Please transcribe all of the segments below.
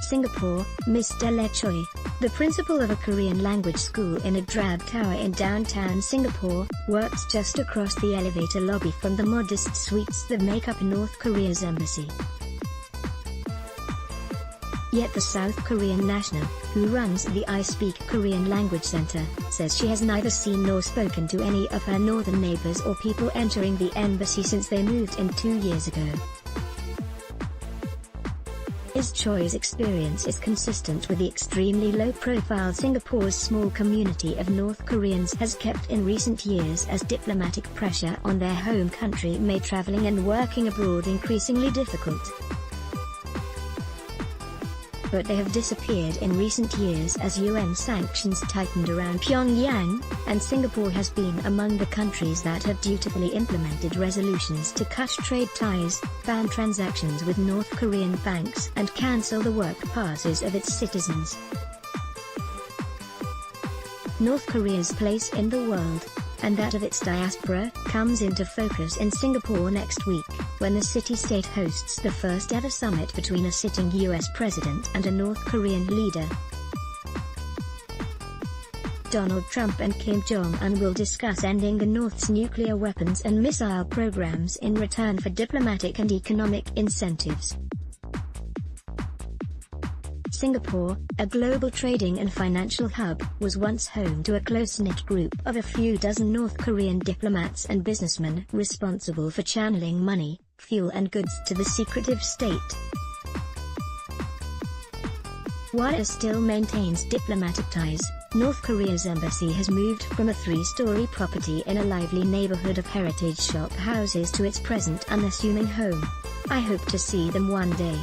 Singapore, Mr. Le Choi, the principal of a Korean language school in a drab tower in downtown Singapore, works just across the elevator lobby from the modest suites that make up North Korea's embassy. Yet the South Korean national, who runs the I Speak Korean Language Center, says she has neither seen nor spoken to any of her northern neighbors or people entering the embassy since they moved in 2 years ago. Ms. Choi's experience is consistent with the extremely low-profile Singapore's small community of North Koreans has kept in recent years as diplomatic pressure on their home country made traveling and working abroad increasingly difficult. But they have disappeared in recent years as UN sanctions tightened around Pyongyang, and Singapore has been among the countries that have dutifully implemented resolutions to cut trade ties, ban transactions with North Korean banks and cancel the work passes of its citizens. North Korea's place in the world, and that of its diaspora, comes into focus in Singapore next week, when the city-state hosts the first ever summit between a sitting US president and a North Korean leader. Donald Trump and Kim Jong-un will discuss ending the North's nuclear weapons and missile programs in return for diplomatic and economic incentives. Singapore, a global trading and financial hub, was once home to a close-knit group of a few dozen North Korean diplomats and businessmen responsible for channeling money, fuel and goods to the secretive state. While it still maintains diplomatic ties, North Korea's embassy has moved from a 3-story property in a lively neighborhood of heritage shop houses to its present unassuming home. I hope to see them one day.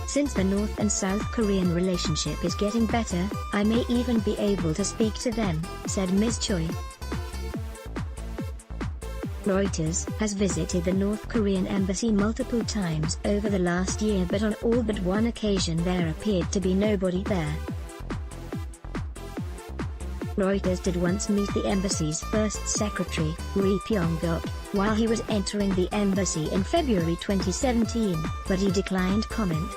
Since the North and South Korean relationship is getting better, I may even be able to speak to them, said Ms. Choi. Reuters has visited the North Korean embassy multiple times over the last year, but on all but one occasion there appeared to be nobody there. Reuters did once meet the embassy's first secretary, Ri Pyong-gok, while he was entering the embassy in February 2017, but he declined comment.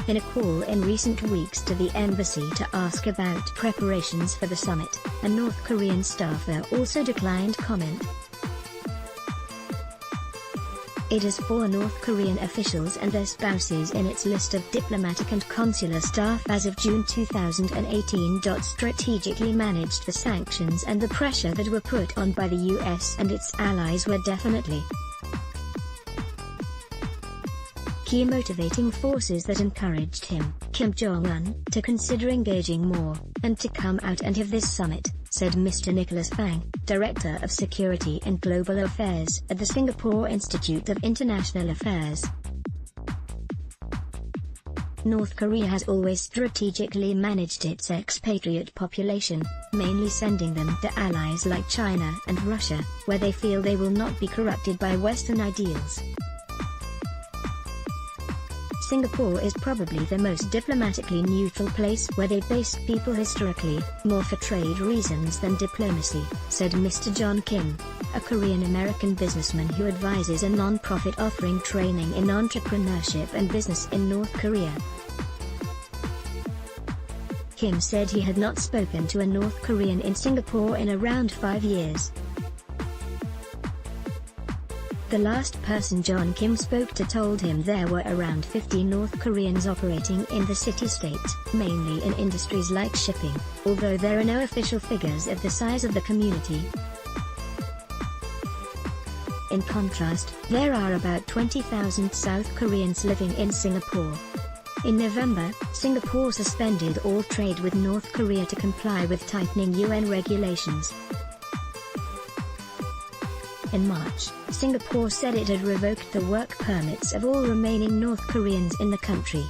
In a call in recent weeks to the embassy to ask about preparations for the summit, a North Korean staffer also declined comment. It has 4 North Korean officials and their spouses in its list of diplomatic and consular staff as of June 2018. Strategically managed the sanctions and the pressure that were put on by the US and its allies were definitely key motivating forces that encouraged him, Kim Jong-un, to consider engaging more, and to come out and have this summit, said Mr. Nicholas Fang, Director of Security and Global Affairs at the Singapore Institute of International Affairs. North Korea has always strategically managed its expatriate population, mainly sending them to allies like China and Russia, where they feel they will not be corrupted by Western ideals. Singapore is probably the most diplomatically neutral place where they base people historically, more for trade reasons than diplomacy, said Mr. John.Kim, a Korean-American businessman who advises a non-profit offering training in entrepreneurship and business in North Korea. Kim said he had not spoken to a North Korean in Singapore in around 5 years. The last person John.Kim spoke to told him there were around 50 North Koreans operating in the city-state, mainly in industries like shipping, although there are no official figures of the size of the community. In contrast, there are about 20,000 South Koreans living in Singapore. In November, Singapore suspended all trade with North Korea to comply with tightening UN regulations. In March, Singapore said it had revoked the work permits of all remaining North Koreans in the country.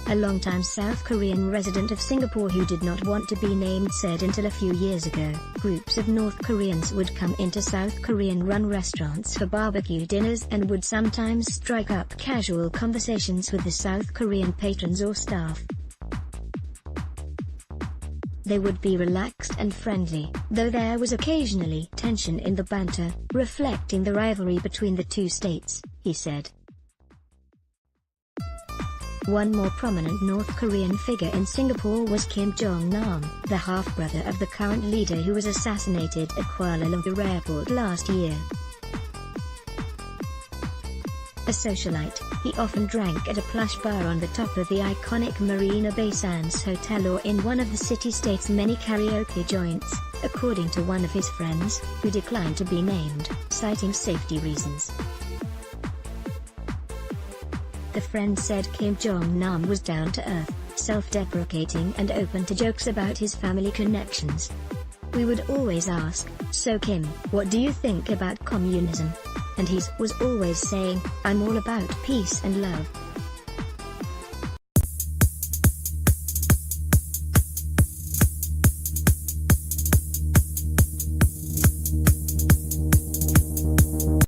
A longtime South Korean resident of Singapore who did not want to be named said until a few years ago, groups of North Koreans would come into South Korean-run restaurants for barbecue dinners and would sometimes strike up casual conversations with the South Korean patrons or staff. They would be relaxed and friendly, though there was occasionally tension in the banter, reflecting the rivalry between the two states, he said. One more prominent North Korean figure in Singapore was Kim Jong-nam, the half-brother of the current leader who was assassinated at Kuala Lumpur Airport last year. A socialite, he often drank at a plush bar on the top of the iconic Marina Bay Sands Hotel or in one of the city-state's many karaoke joints, according to one of his friends, who declined to be named, citing safety reasons. The friend said Kim Jong-nam was down-to-earth, self-deprecating and open to jokes about his family connections. We would always ask, "So Kim, what do you think about communism?" And he was always saying, "I'm all about peace and love."